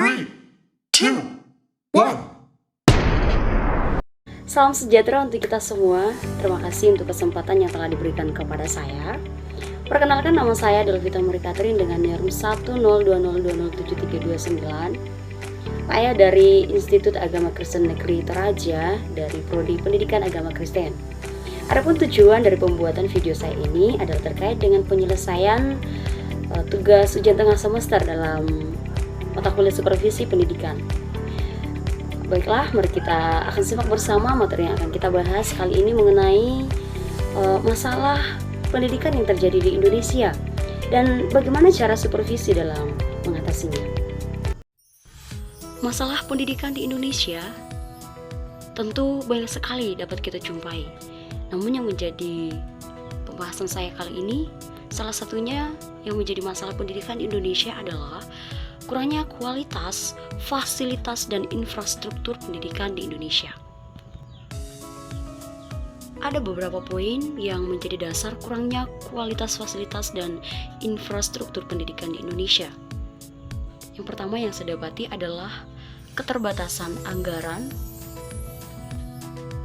3, 2, 1. Salam sejahtera untuk kita semua. Terima kasih untuk kesempatan yang telah diberikan kepada saya. Perkenalkan, nama saya Delvita Muri Katrin dengan NIRM 102020739. Saya dari Institut Agama Kristen Negeri Toraja dari Prodi Pendidikan Agama Kristen. Adapun tujuan dari pembuatan video saya ini adalah terkait dengan penyelesaian tugas ujian tengah semester dalam mata kuliah supervisi pendidikan. Baiklah, mari kita akan simak bersama materi yang akan kita bahas kali ini mengenai masalah pendidikan yang terjadi di Indonesia dan bagaimana cara supervisi dalam mengatasinya. Masalah pendidikan di Indonesia tentu banyak sekali dapat kita jumpai. Namun yang menjadi pembahasan saya kali ini, salah satunya yang menjadi masalah pendidikan di Indonesia adalah kurangnya kualitas, fasilitas, dan infrastruktur pendidikan di Indonesia. Ada beberapa poin yang menjadi dasar kurangnya kualitas, fasilitas, dan infrastruktur pendidikan di Indonesia. Yang pertama yang saya dapati adalah keterbatasan anggaran,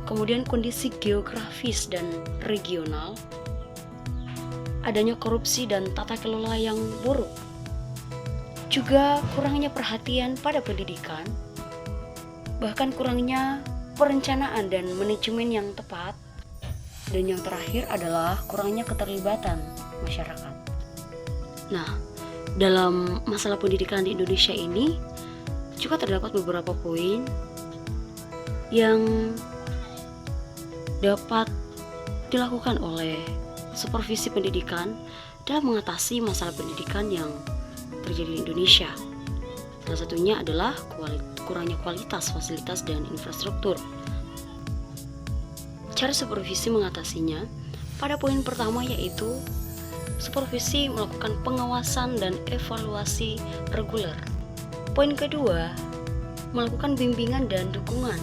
kemudian kondisi geografis dan regional, adanya korupsi dan tata kelola yang buruk, juga kurangnya perhatian pada pendidikan, bahkan kurangnya perencanaan dan manajemen yang tepat, dan yang terakhir adalah kurangnya keterlibatan masyarakat. Nah, dalam masalah pendidikan di Indonesia ini juga terdapat beberapa poin yang dapat dilakukan oleh supervisi pendidikan dalam mengatasi masalah pendidikan yang terjadi di Indonesia. Salah satunya adalah kurangnya kualitas, fasilitas, dan infrastruktur. Cara supervisi mengatasinya pada poin pertama yaitu supervisi melakukan pengawasan dan evaluasi reguler. Poin kedua, melakukan bimbingan dan dukungan.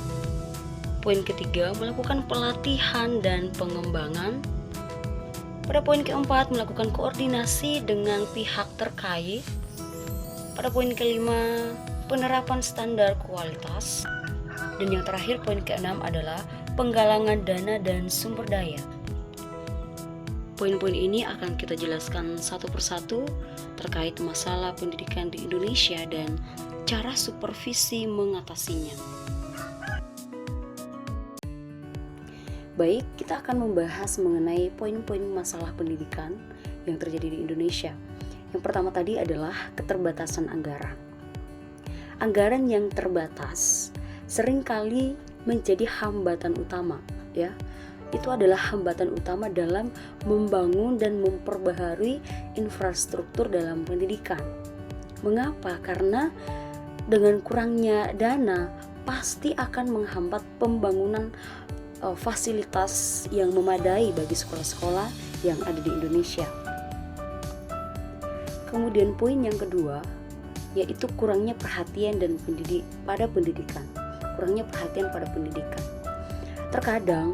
Poin ketiga, melakukan pelatihan dan pengembangan. Pada poin keempat, melakukan koordinasi dengan pihak terkait. Pada poin kelima, penerapan standar kualitas. Dan yang terakhir, poin keenam adalah penggalangan dana dan sumber daya. Poin-poin ini akan kita jelaskan satu persatu terkait masalah pendidikan di Indonesia dan cara supervisi mengatasinya. Baik, kita akan membahas mengenai poin-poin masalah pendidikan yang terjadi di Indonesia. Yang pertama tadi adalah keterbatasan anggaran. Anggaran yang terbatas seringkali menjadi hambatan utama, ya. Itu adalah hambatan utama dalam membangun dan memperbaharui infrastruktur dalam pendidikan. Mengapa? Karena dengan kurangnya dana pasti akan menghambat pembangunan fasilitas yang memadai bagi sekolah-sekolah yang ada di Indonesia. Kemudian poin yang kedua yaitu kurangnya perhatian dan pada pendidikan. Kurangnya perhatian pada pendidikan. Terkadang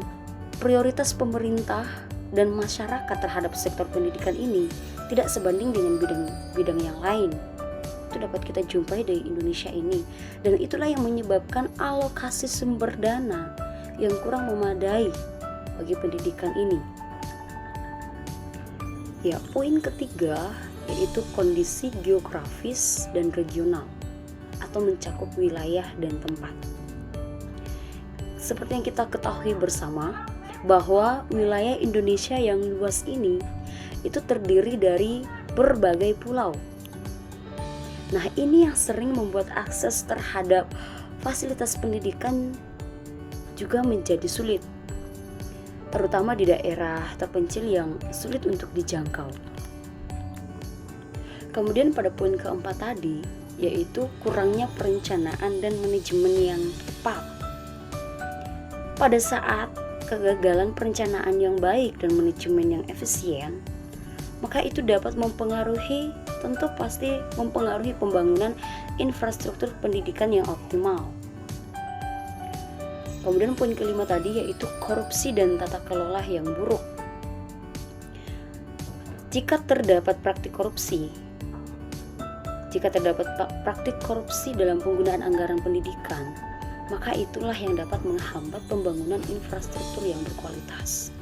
prioritas pemerintah dan masyarakat terhadap sektor pendidikan ini tidak sebanding dengan bidang yang lain. Itu dapat kita jumpai di Indonesia ini, dan itulah yang menyebabkan alokasi sumber dana yang kurang memadai bagi pendidikan ini. Ya, poin ketiga yaitu kondisi geografis dan regional atau mencakup wilayah dan tempat. Seperti yang kita ketahui bersama bahwa wilayah Indonesia yang luas ini itu terdiri dari berbagai pulau. Nah, ini yang sering membuat akses terhadap fasilitas pendidikan juga menjadi sulit, terutama di daerah terpencil yang sulit untuk dijangkau. Kemudian pada poin keempat tadi, yaitu kurangnya perencanaan dan manajemen yang tepat. Pada saat kegagalan perencanaan yang baik dan manajemen yang efisien, maka itu dapat pasti mempengaruhi pembangunan infrastruktur pendidikan yang optimal. Kemudian poin kelima tadi yaitu korupsi dan tata kelola yang buruk. Jika terdapat praktik korupsi, Jika terdapat praktik korupsi dalam penggunaan anggaran pendidikan, maka itulah yang dapat menghambat pembangunan infrastruktur yang berkualitas.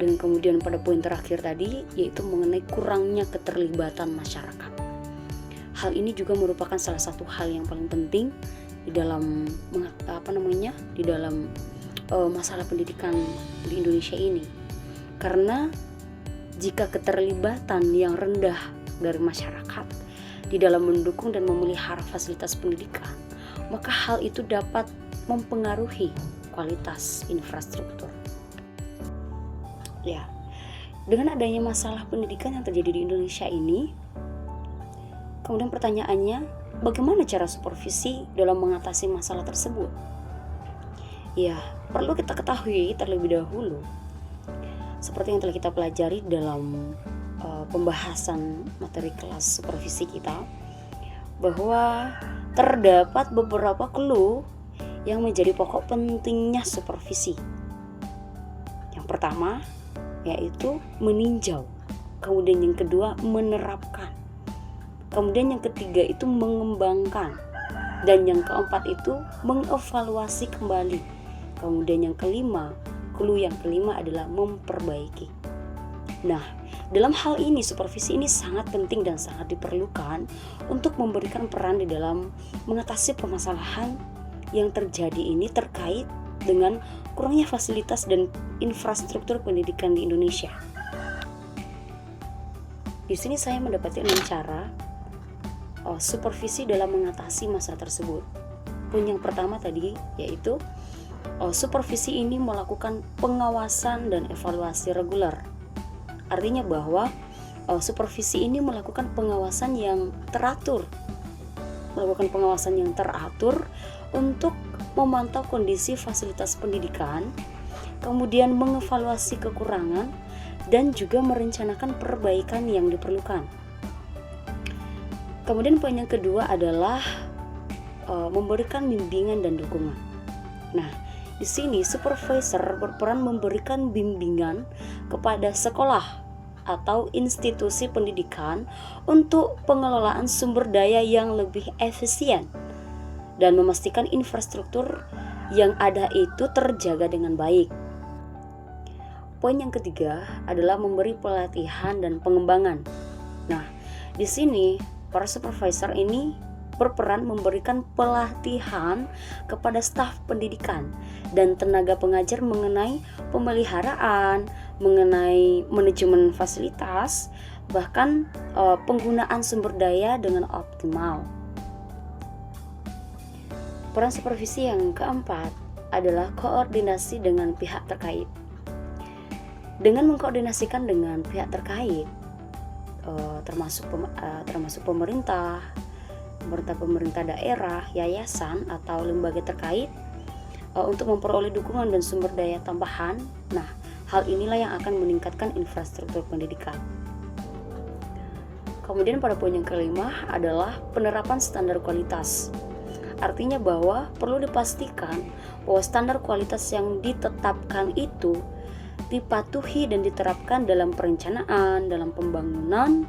Dan kemudian pada poin terakhir tadi, yaitu mengenai kurangnya keterlibatan masyarakat. Hal ini juga merupakan salah satu hal yang paling penting di dalam masalah pendidikan di Indonesia ini. Karena jika keterlibatan yang rendah dari masyarakat di dalam mendukung dan memelihara fasilitas pendidikan, maka hal itu dapat mempengaruhi kualitas infrastruktur. Ya, dengan adanya masalah pendidikan yang terjadi di Indonesia ini, kemudian pertanyaannya, bagaimana cara supervisi dalam mengatasi masalah tersebut? Ya, perlu kita ketahui terlebih dahulu, seperti yang telah kita pelajari dalam pembahasan materi kelas supervisi kita, bahwa terdapat beberapa clue yang menjadi pokok pentingnya supervisi. Yang pertama yaitu meninjau, kemudian yang kedua menerapkan, kemudian yang ketiga itu mengembangkan, dan yang keempat itu mengevaluasi kembali, kemudian yang kelima, clue yang kelima adalah memperbaiki. Nah, dalam hal ini supervisi ini sangat penting dan sangat diperlukan untuk memberikan peran di dalam mengatasi permasalahan yang terjadi ini terkait dengan kurangnya fasilitas dan infrastruktur pendidikan di Indonesia. Di sini saya mendapati 6 cara supervisi dalam mengatasi masalah tersebut. Poin yang pertama tadi yaitu supervisi ini melakukan pengawasan dan evaluasi reguler. Artinya bahwa supervisi ini melakukan pengawasan yang teratur, untuk memantau kondisi fasilitas pendidikan, kemudian mengevaluasi kekurangan, dan juga merencanakan perbaikan yang diperlukan. Kemudian poin yang kedua adalah memberikan bimbingan dan dukungan. Nah, di sini supervisor berperan memberikan bimbingan kepada sekolah atau institusi pendidikan untuk pengelolaan sumber daya yang lebih efisien dan memastikan infrastruktur yang ada itu terjaga dengan baik. Poin yang ketiga adalah memberi pelatihan dan pengembangan. Nah, di sini para supervisor ini berperan memberikan pelatihan kepada staf pendidikan dan tenaga pengajar mengenai pemeliharaan, mengenai manajemen fasilitas, bahkan penggunaan sumber daya dengan optimal. Peran supervisi yang keempat adalah koordinasi dengan pihak terkait. Dengan mengkoordinasikan dengan pihak terkait, termasuk pemerintah daerah, yayasan atau lembaga terkait, untuk memperoleh dukungan dan sumber daya tambahan. Nah, hal inilah yang akan meningkatkan infrastruktur pendidikan. Kemudian pada poin yang kelima adalah penerapan standar kualitas. Artinya bahwa perlu dipastikan bahwa standar kualitas yang ditetapkan itu dipatuhi dan diterapkan dalam perencanaan, dalam pembangunan,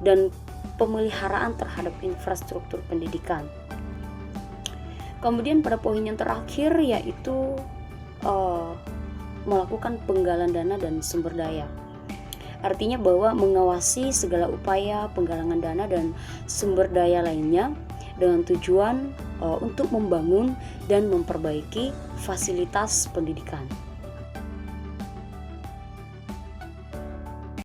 dan pemeliharaan terhadap infrastruktur pendidikan. Kemudian pada poin yang terakhir yaitu melakukan penggalan dana dan sumber daya. Artinya bahwa mengawasi segala upaya penggalangan dana dan sumber daya lainnya dengan tujuan untuk membangun dan memperbaiki fasilitas pendidikan.